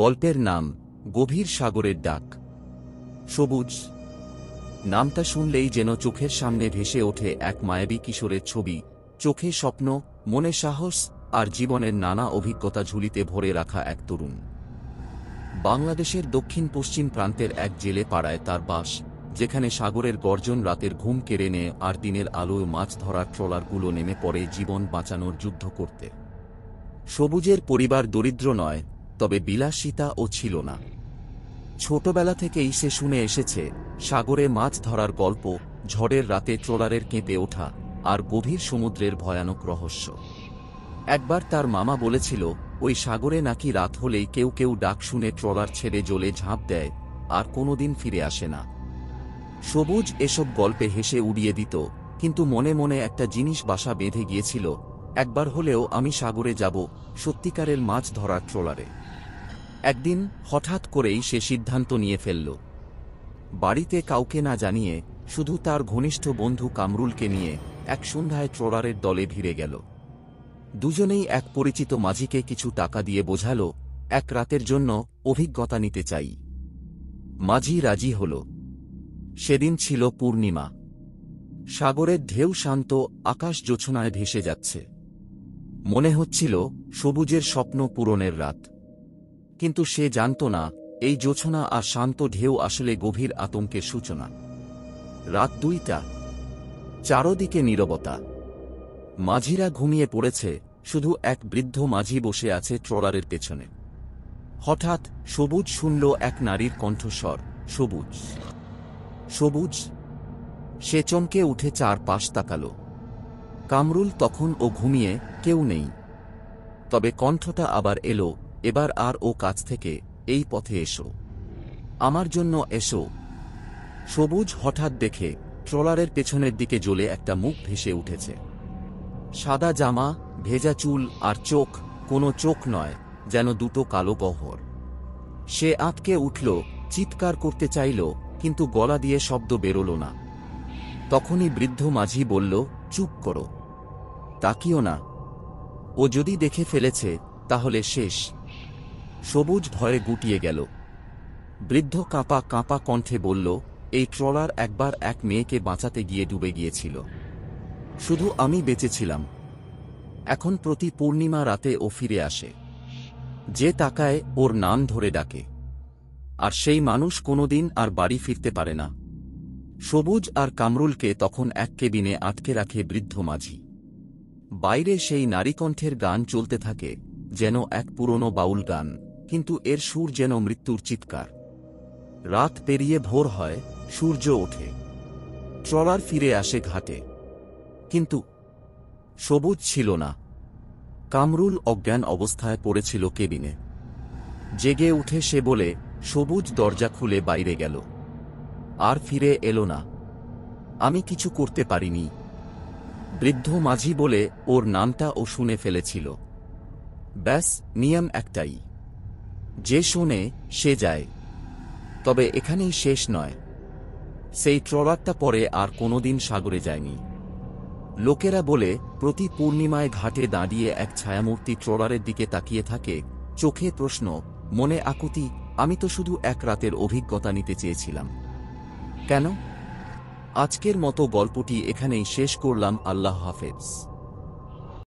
গল্পের নাম গভীর সাগরের ডাক। সবুজ নামটা শুনলেই যেন চোখের সামনে ভেসে ওঠে এক মায়াবী কিশোরের ছবি, চোখে স্বপ্ন, মনে সাহস আর জীবনের নানা অভিজ্ঞতা ঝুলিতে ভরে রাখা এক তরুণ। বাংলাদেশের দক্ষিণ পশ্চিম প্রান্তের এক জেলে পাড়ায় তার বাস, যেখানে সাগরের গর্জন রাতের ঘুম কেড়ে নেয় আর দিনের আলোয় মাছ ধরার ট্রলারগুলো নেমে পড়ে জীবন বাঁচানোর যুদ্ধ করতে। সবুজের পরিবার দরিদ্র নয়, তবে বিলাসিতাও ছিল না। ছোটবেলা থেকেই সে শুনে এসেছে সাগরে মাছ ধরার গল্প, ঝড়ের রাতে ট্রলারের কেঁপে ওঠা আর গভীর সমুদ্রের ভয়ানক রহস্য। একবার তার মামা বলেছিল ওই সাগরে নাকি রাত হলেই কেউ কেউ ডাক শুনে ট্রলার ছেড়ে জলে ঝাঁপ দেয় আর কোনোদিন ফিরে আসে না। সবুজ এসব গল্পে হেসে উড়িয়ে দিত, কিন্তু মনে মনে একটা জিনিস বাসা বেঁধে গিয়েছিল, একবার হলেও আমি সাগরে যাব, সত্যিকারের মাছ ধরার ট্রলারে। একদিন হঠাৎ করেই সে সিদ্ধান্ত নিয়ে ফেলল। বাড়িতে কাউকে না জানিয়ে শুধু তার ঘনিষ্ঠ বন্ধু কামরুলকে নিয়ে এক সন্ধ্যায় ট্রলারের দলে ভিড়ে গেল। দুজনেই এক পরিচিত মাঝিকে কিছু টাকা দিয়ে বোঝাল এক রাতের জন্য অভিজ্ঞতা নিতে চাই। মাঝি রাজি হল। সেদিন ছিল পূর্ণিমা। সাগরের ঢেউ শান্ত, আকাশ জোছনায় ভেসে যাচ্ছে। মনে হচ্ছিল সবুজের স্বপ্ন পূরণের রাত। কিন্তু সে জানত না এই জোছনা আর শান্ত ঢেউ আসলে গভীর আতঙ্কের সূচনা। রাত 2টা, চারদিকে নীরবতা। মাঝিরা ঘুমিয়ে পড়েছে, শুধু এক বৃদ্ধ মাঝি বসে আছে ট্রলারের পেছনে। হঠাৎ সবুজ শুনল এক নারীর কণ্ঠস্বর, সবুজ, সবুজ। সে চমকে উঠে চারপাশ তাকাল। কামরুল তখন ও ঘুমিয়ে, কেউ নেই। তবে কণ্ঠটা আবার এলো, এবার আর ও কাছ থেকে, এই পথে এসো, আমার জন্য এসো। সবুজ হঠাৎ দেখে ট্রলারের পেছনের দিকে জ্বলে একটা মুখ ভেসে উঠেছে। সাদা জামা, ভেজা চুল আর চোখ, কোনো চোখ নয়, যেন দুটো কালো গহ্বর। সে আঁতকে উঠল, চিৎকার করতে চাইল, কিন্তু গলা দিয়ে শব্দ বেরোল না। তখনই বৃদ্ধ মাঝি বলল, চুপ করো, তাকিও না, ও যদি দেখে ফেলেছে তাহলে শেষ। সবুজ ভয়ে গুটিয়ে গেল। বৃদ্ধ কাঁপা কাঁপা কণ্ঠে বলল, এই ট্রলার একবার এক মেয়েকে বাঁচাতে গিয়ে ডুবে গিয়েছিল, শুধু আমি বেঁচেছিলাম। এখন প্রতি পূর্ণিমা রাতে ও ফিরে আসে। যে তাকায় ওর নাম ধরে ডাকে, আর সেই মানুষ কোনোদিন আর বাড়ি ফিরতে পারে না। সবুজ আর কামরুলকে তখন এক কেবিনে আটকে রাখে বৃদ্ধ মাঝি। বাইরে সেই নারীকণ্ঠের গান চলতে থাকে, যেন এক পুরনো বাউল গান, কিন্তু এর সুর যেন মৃত্যুর চিৎকার। রাত পেরিয়ে ভোর হয়, সূর্য ওঠে। ট্রলার ফিরে আসে ঘাটে, কিন্তু সবুজ ছিল না। কামরুল অজ্ঞান অবস্থায় পড়েছিল কেবিনে। জেগে উঠে সে বলে, সবুজ দরজা খুলে বাইরে গেল, আর ফিরে এলো না। আমি কিছু করতে পারিনি। বৃদ্ধ মাঝি বলে, ওর নামটা ও শুনে ফেলেছিল। ব্যাস, নিয়ম একটাই, যে শোনে সে যায়। তবে এখানেই শেষ নয়। সেই ট্রলারটা পরে আর কোনোদিন সাগরে যায়নি। লোকেরা বলে, প্রতি পূর্ণিমায় ঘাটে দাঁড়িয়ে এক ছায়ামূর্তি ট্রলারের দিকে তাকিয়ে থাকে, চোখে প্রশ্ন, মনে আকুতি, আমি তো শুধু এক রাতের অভিজ্ঞতা নিতে চেয়েছিলাম। কেন? আজকের মতো গল্পটি এখানেই শেষ করলাম। আল্লাহ হাফেজ।